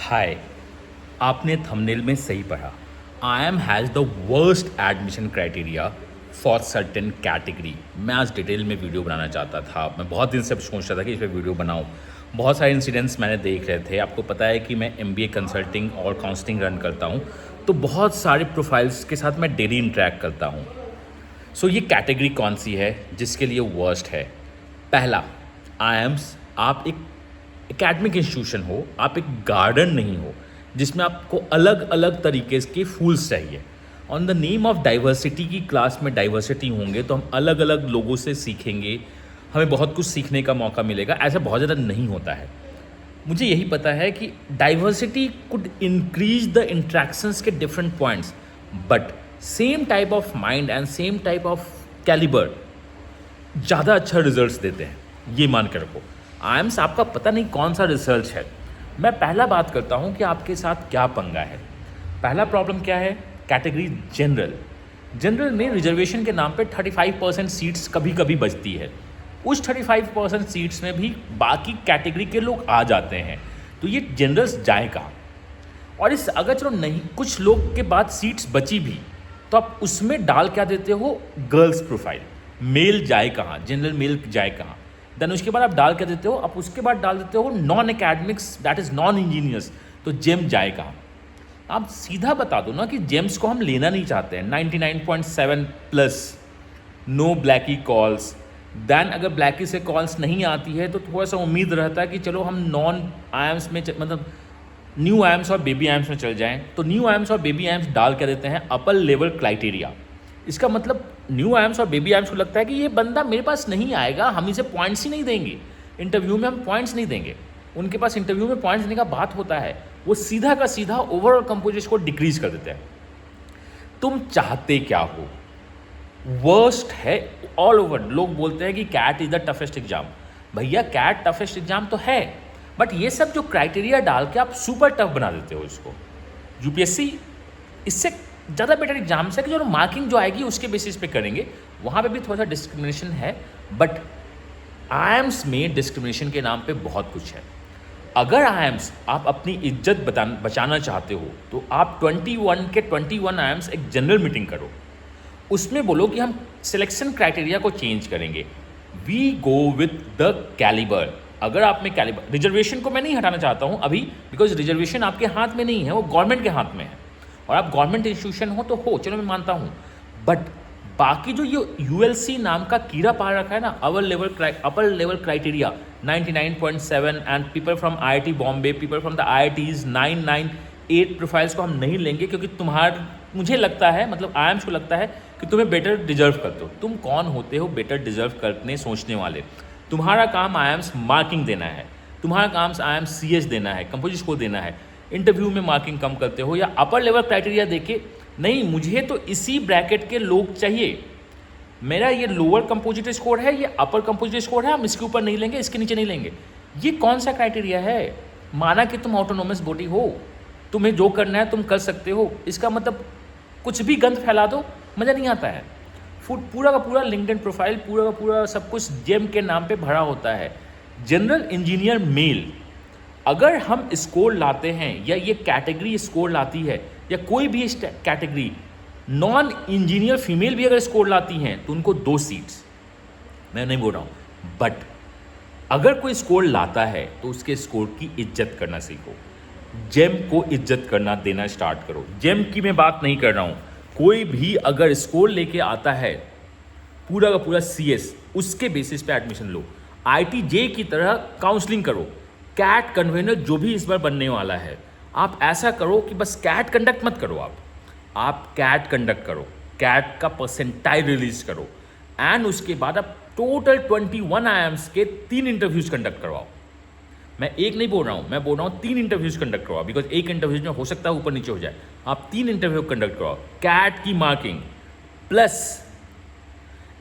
हाय, आपने थंबनेल में सही पढ़ा। I am has the worst admission criteria for certain category. मैं आज डिटेल में वीडियो बनाना चाहता था। मैं बहुत दिन से सोच रहा था कि इस पर वीडियो बनाऊं। बहुत सारे इंसिडेंट्स मैंने देख रहे थे। आपको पता है कि मैं एमबीए कंसल्टिंग और काउंसलिंग रन करता हूं, तो बहुत सारे प्रोफाइल्स के साथ मैं डेली इंटरेक्ट करता हूं। सो ये कैटेगरी कौन सी है जिसके लिए वर्स्ट है? पहला, आईएम्स। आप एक एकेडमिक इंस्टीट्यूशन हो, आप एक गार्डन नहीं हो जिसमें आपको अलग अलग तरीके के फूल्स चाहिए। On the name of diversity की क्लास में डाइवर्सिटी होंगे तो हम अलग अलग लोगों से सीखेंगे, हमें बहुत कुछ सीखने का मौका मिलेगा। ऐसा बहुत ज़्यादा नहीं होता है। मुझे यही पता है कि diversity could increase the interactions के different points, but same type of mind and same type of calibre ज़्यादा अच्छा रिजल्ट्स देते हैं, ये मान के रखो। आईएम्स आपका पता नहीं कौन सा रिसर्च है। मैं पहला बात करता हूँ कि आपके साथ क्या पंगा है। पहला प्रॉब्लम क्या है? कैटेगरी जनरल में रिजर्वेशन के नाम पे 35% सीट्स कभी कभी बचती है। उस 35% सीट्स में भी बाकी कैटेगरी के लोग आ जाते हैं, तो ये जनरल्स जाए कहाँ? और इस अगर चलो नहीं, कुछ लोग के बाद सीट्स बची भी, तो आप उसमें डाल क्या देते हो? Girls profile. मेल जाए कहाँ? जनरल मेल जाए कहाँ? देन उसके बाद आप डाल क्या देते हो? आप उसके बाद डाल देते हो non academics, that is non engineers. तो जेम जाए कहाँ? आप सीधा बता दो ना कि जेम्स को हम लेना नहीं चाहते हैं। 99.7 प्लस, नो ब्लैकी कॉल्स। देन अगर ब्लैकी से कॉल्स नहीं आती है तो थोड़ा सा उम्मीद रहता है कि चलो हम नॉन आयम्स में मतलब न्यू आयम्स और बेबी आयम्स में चल जाएं। तो न्यू आयम्स और बेबी आयम्स डाल क्या देते हैं? Upper level criteria. इसका मतलब न्यू आयम्स और बेबी आयम्स को लगता है कि ये बंदा मेरे पास नहीं आएगा, हम इसे पॉइंट्स ही नहीं देंगे, इंटरव्यू में हम पॉइंट्स नहीं देंगे। उनके पास इंटरव्यू में पॉइंट्स देने का बात होता है, वो सीधा का सीधा ओवरऑल कंपोजिशन को डिक्रीज कर देते हैं। तुम चाहते क्या हो? वर्स्ट है ऑल ओवर। लोग बोलते हैं कि CAT is the toughest exam. भैया कैट टफेस्ट एग्जाम तो है, बट ये सब जो क्राइटेरिया डाल के आप सुपर टफ बना देते हो इसको। यूपीएससी इससे ज़्यादा बेटर एग्जाम्स है कि जो मार्किंग जो आएगी उसके बेसिस पे करेंगे। वहाँ पे भी थोड़ा सा डिस्क्रिमिनेशन है, बट आईएम्स में डिस्क्रिमिनेशन के नाम पे बहुत कुछ है। अगर आईएम्स आप अपनी इज्जत बचाना चाहते हो तो आप 21 के 21 आईएम्स एक जनरल मीटिंग करो, उसमें बोलो कि हम सिलेक्शन क्राइटेरिया को चेंज करेंगे। We go with the calibre. अगर आप में कैलिबर, रिजर्वेशन को मैं नहीं हटाना चाहता हूँ अभी, बिकॉज रिजर्वेशन आपके हाथ में नहीं है, वो गवर्नमेंट के हाथ में है, और आप गवर्नमेंट इंस्टीट्यूशन हो तो हो, चलो मैं मानता हूँ। बट बाकी जो ये यूएलसी नाम का कीड़ा पार रखा है ना, upper level criteria 99.7 and people from IIT Bombay, people from the IITs 998 profiles को हम नहीं लेंगे, क्योंकि मुझे लगता है, मतलब आईएम्स को लगता है कि तुम्हें बेटर डिजर्व करते हो। तुम कौन होते हो बेटर डिजर्व करने सोचने वाले? तुम्हारा काम आईएम्स मार्किंग देना है, तुम्हारा काम आईएम्स सीएस देना है, कंपोजिट स्कोर देना है। इंटरव्यू में मार्किंग कम करते हो या अपर लेवल क्राइटेरिया देके, नहीं मुझे तो इसी ब्रैकेट के लोग चाहिए, मेरा ये लोअर कंपोजिट स्कोर है, ये अपर कंपोजिट स्कोर है, हम इसके ऊपर नहीं लेंगे, इसके नीचे नहीं लेंगे। ये कौन सा क्राइटेरिया है? माना कि तुम ऑटोनोमस बॉडी हो, तुम्हें जो करना है तुम कर सकते हो, इसका मतलब कुछ भी गंद फैला दो, मज़ा नहीं आता है। पूरा का पूरा लिंक्डइन प्रोफाइल, पूरा का पूरा सब कुछ जेम के नाम पे भरा होता है। जनरल इंजीनियर मेल, अगर हम स्कोर लाते हैं या ये कैटेगरी स्कोर लाती है या कोई भी कैटेगरी नॉन इंजीनियर फीमेल भी अगर स्कोर लाती हैं तो उनको 2 सीट्स। मैं नहीं बोल रहा हूँ, बट अगर कोई स्कोर लाता है तो उसके स्कोर की इज्जत करना सीखो। जेम को इज्जत करना देना स्टार्ट करो। जेम की मैं बात नहीं कर रहा हूँ, कोई भी अगर स्कोर लेके आता है पूरा का पूरा सीएस, उसके बेसिस पे एडमिशन लो। आईटीजे की तरह काउंसलिंग करो। कैट कन्वेनर जो भी इस बार बनने वाला है, आप ऐसा करो कि बस कैट कंडक्ट मत करो, आप कैट कंडक्ट करो, कैट का परसेंटाइल रिलीज करो, एंड उसके बाद आप टोटल 21 आईएम्स के 3 इंटरव्यूज कंडक्ट करवाओ। मैं एक नहीं बोल रहा हूँ, मैं बोल रहा हूँ 3 इंटरव्यूज कंडक्ट करवाओ, बिकॉज एक इंटरव्यूज में हो सकता है ऊपर नीचे हो जाए। आप 3 इंटरव्यू कंडक्ट करवाओ, कैट की मार्किंग प्लस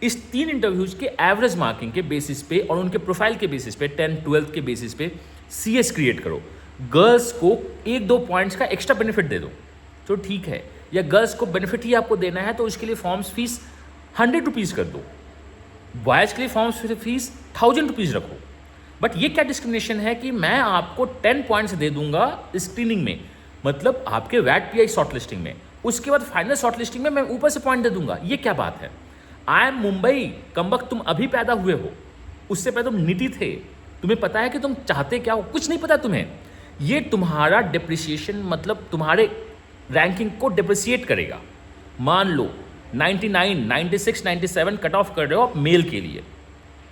इस 3 इंटरव्यूज के एवरेज मार्किंग के बेसिस पे और उनके प्रोफाइल के बेसिस पे 10-12 के बेसिस पे सीएस क्रिएट करो। गर्ल्स को 1-2 पॉइंट्स का एक्स्ट्रा बेनिफिट दे दो तो ठीक है, या गर्ल्स को बेनिफिट ही आपको देना है तो उसके लिए फॉर्म्स फीस 100 रुपीज़ कर दो, बॉयज़ के लिए फॉर्म्स फीस 1000 रुपीज़ रखो। बट ये क्या डिस्क्रिमिनेशन है कि मैं आपको 10 पॉइंट्स दे दूंगा स्क्रीनिंग में, मतलब आपके वैट पीआई शॉर्ट लिस्टिंग में, उसके बाद फाइनल शॉर्ट लिस्टिंग में मैं ऊपर से पॉइंट दे दूंगा। ये क्या बात है? आई एम मुंबई, कमबख्त तुम अभी पैदा हुए हो, उससे पहले तुम निटी थे, तुम्हें पता है कि तुम चाहते क्या हो? कुछ नहीं पता तुम्हें। ये तुम्हारा डिप्रिसिएशन मतलब तुम्हारे रैंकिंग को डिप्रिसिएट करेगा। मान लो 99, 96, 97 कट ऑफ कर रहे हो आप मेल के लिए,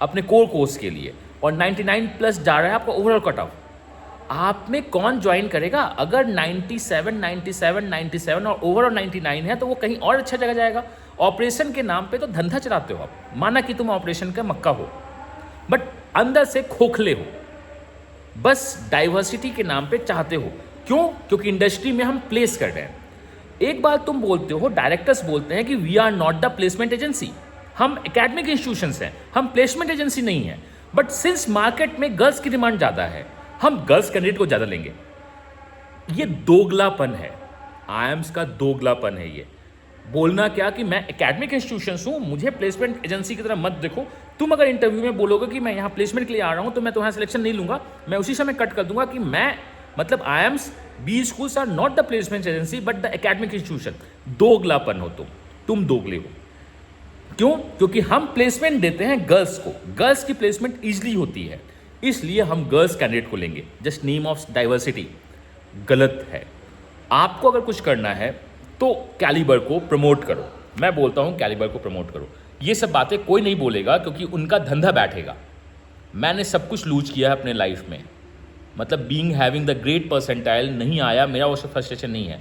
अपने कोर कोर्स के लिए, और 99 प्लस जा रहा है आपका ओवरऑल कट ऑफ। आप में कौन ज्वाइन करेगा? अगर 97, 97, 97 और ओवरऑल 99 है तो वो कहीं और अच्छा जगह जाएगा। ऑपरेशन के नाम पे तो धंधा चलाते हो आप, माना कि तुम ऑपरेशन का मक्का हो, बट अंदर से खोखले हो, बस डाइवर्सिटी के नाम पे चाहते हो। क्यों? क्योंकि इंडस्ट्री में हम प्लेस कर रहे हैं। एक बात तुम बोलते हो, डायरेक्टर्स बोलते हैं कि we are not the placement agency, हम एकेडमिक इंस्टीट्यूशंस हैं, हम प्लेसमेंट एजेंसी नहीं है। बट सिंस मार्केट में गर्ल्स की डिमांड ज़्यादा है, हम गर्ल्स कैंडिडेट को ज़्यादा लेंगे। ये दोगलापन है, आईएम्स का दोगलापन है। ये बोलना क्या कि मैं एकेडमिक इंस्टीट्यूशंस हूँ, मुझे प्लेसमेंट एजेंसी की तरह मत देखो। तुम अगर इंटरव्यू में बोलोगे कि मैं यहाँ प्लेसमेंट के लिए आ रहा हूँ तो मैं तुम्हारा सिलेक्शन नहीं लूँगा, मैं उसी समय कट कर दूंगा कि मैं मतलब IIMs B schools are not the placement agency but the academic institution. दोगलापन हो तुम दोगले हो। क्यों? क्योंकि हम प्लेसमेंट देते हैं गर्ल्स को, गर्ल्स की प्लेसमेंट ईजिली होती है, इसलिए हम गर्ल्स कैंडिडेट को लेंगे जस्ट नेम ऑफ डाइवर्सिटी। गलत है। आपको अगर कुछ करना है तो कैलिबर को प्रमोट करो। मैं बोलता हूं कैलिबर को प्रमोट करो। ये सब बातें कोई नहीं बोलेगा क्योंकि उनका धंधा बैठेगा। मैंने सब कुछ लूज किया है अपने लाइफ में, मतलब being having the great percentile नहीं आया, मेरा वो सब फ्रस्ट्रेशन नहीं है।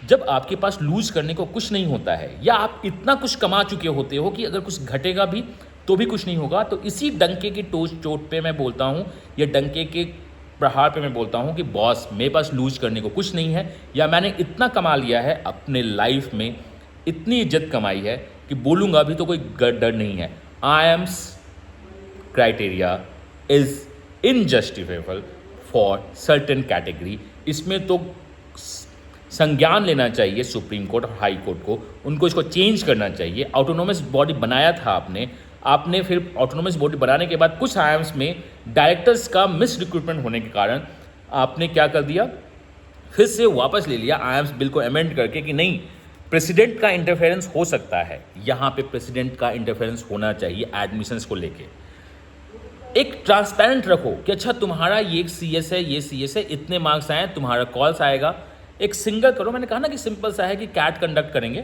जब आपके पास लूज करने को कुछ नहीं होता है या आप इतना कुछ कमा चुके होते हो कि अगर कुछ घटेगा भी तो भी कुछ नहीं होगा, तो इसी डंके की चोट पे मैं बोलता हूँ, या डंके के प्रहार पे मैं बोलता हूँ कि बॉस मेरे पास लूज करने को कुछ नहीं है, या मैंने इतना कमा लिया है अपने लाइफ में, इतनी इज्जत कमाई है कि बोलूँगा भी तो कोई डर नहीं है। IIMs criteria is unjustifiable for certain category. इसमें तो संज्ञान लेना चाहिए सुप्रीम कोर्ट और हाई कोर्ट को, उनको इसको चेंज करना चाहिए। ऑटोनोमस बॉडी बनाया था आपने फिर ऑटोनोमस बॉडी बनाने के बाद कुछ आईएम्स में डायरेक्टर्स का मिस रिक्रूटमेंट होने के कारण आपने क्या कर दिया, फिर से वापस ले लिया आईएम्स बिल को अमेंड करके कि नहीं, प्रेसिडेंट का इंटरफेरेंस हो सकता है। यहाँ पे प्रेसिडेंट का इंटरफेरेंस होना चाहिए एडमिशन्स को लेके। एक ट्रांसपेरेंट रखो कि अच्छा तुम्हारा ये सीएस है, ये सीएस है, इतने मार्क्स आए, तुम्हारा कॉल्स आएगा। एक सिंगल करो, मैंने कहा ना कि सिंपल सा है कि कैट कंडक्ट करेंगे,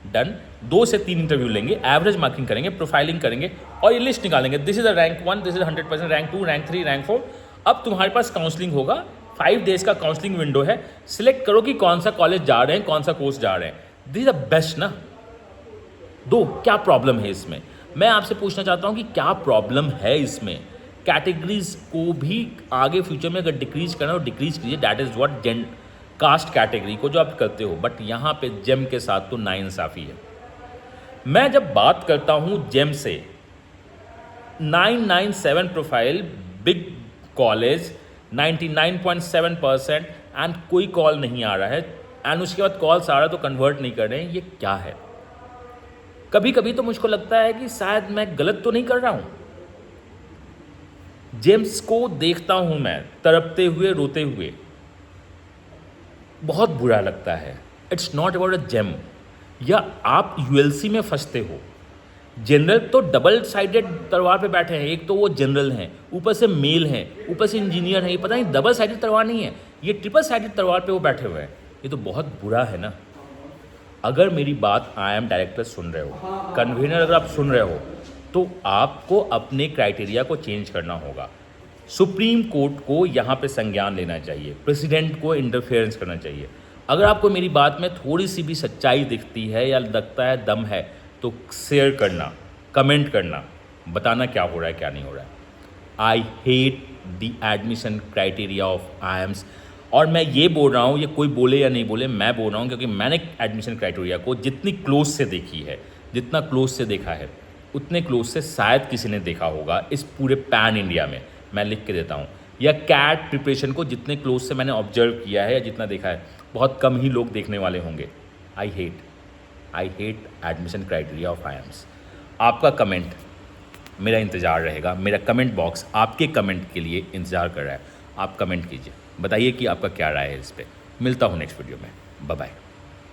डन, 2 से 3 इंटरव्यू लेंगे, एवरेज मार्किंग करेंगे, प्रोफाइलिंग करेंगे और ये लिस्ट निकालेंगे। This is the rank 1, this is 100%, rank 2, rank 3, rank 4। अब तुम्हारे पास काउंसलिंग होगा, 5 डेज का काउंसलिंग विंडो है। सिलेक्ट करो कि कौन सा कॉलेज जा रहे हैं, कौन सा कोर्स जा रहे हैं। दिस इज द बेस्ट ना। दो, क्या प्रॉब्लम है इसमें? मैं आपसे पूछना चाहता हूँ कि क्या प्रॉब्लम है इसमें? कैटेगरीज को भी आगे फ्यूचर में अगर डिक्रीज करना हो डिक्रीज कीजिए, that is what caste category को जो आप करते हो। बट यहाँ पे जेम के साथ तो नाइंसाफ़ी है। मैं जब बात करता हूँ जेम से, 997 प्रोफाइल, बिग कॉलेज, 99.7% एंड कोई कॉल नहीं आ रहा है, एंड उसके बाद कॉल्स आ रहा है तो कन्वर्ट नहीं कर रहे हैं। ये क्या है? कभी कभी तो मुझको लगता है कि शायद मैं गलत तो नहीं कर रहा हूँ। जेम्स को देखता हूँ मैं तड़पते हुए, रोते हुए, बहुत बुरा लगता है। It's not about a gem. या आप यूएलसी में फंसते हो। जनरल तो डबल साइडेड तलवार पे बैठे हैं, एक तो वो जनरल हैं, ऊपर से मेल हैं, ऊपर से इंजीनियर हैं। ये पता नहीं डबल साइडेड तलवार नहीं है, ये ट्रिपल साइडेड तलवार पे वो बैठे हुए हैं। ये तो बहुत बुरा है ना। अगर मेरी बात आईएम डायरेक्टर सुन रहे हो, कन्वीनर अगर आप सुन रहे हो, तो आपको अपने क्राइटेरिया को चेंज करना होगा। सुप्रीम कोर्ट को यहाँ पे संज्ञान लेना चाहिए, प्रेसिडेंट को इंटरफेरेंस करना चाहिए। अगर आपको मेरी बात में थोड़ी सी भी सच्चाई दिखती है या लगता है दम है तो शेयर करना, कमेंट करना, बताना क्या हो रहा है क्या नहीं हो रहा है। I hate the admission criteria of IIMs. और मैं ये बोल रहा हूँ, ये कोई बोले या नहीं बोले, मैं बोल रहा हूँ क्योंकि मैंने एडमिशन क्राइटेरिया को जितनी क्लोज से देखी है, जितना क्लोज से देखा है, उतने क्लोज से शायद किसी ने देखा होगा इस पूरे पैन इंडिया में। मैं लिख के देता हूँ। या कैट प्रिपरेशन को जितने क्लोज से मैंने ऑब्जर्व किया है या जितना देखा है, बहुत कम ही लोग देखने वाले होंगे। I hate admission criteria of IIMs. आपका कमेंट मेरा इंतज़ार रहेगा, मेरा कमेंट बॉक्स आपके कमेंट के लिए इंतज़ार कर रहा है। आप कमेंट कीजिए, बताइए कि आपका क्या राय है इस पे। मिलता हूँ नेक्स्ट वीडियो में। Bye bye.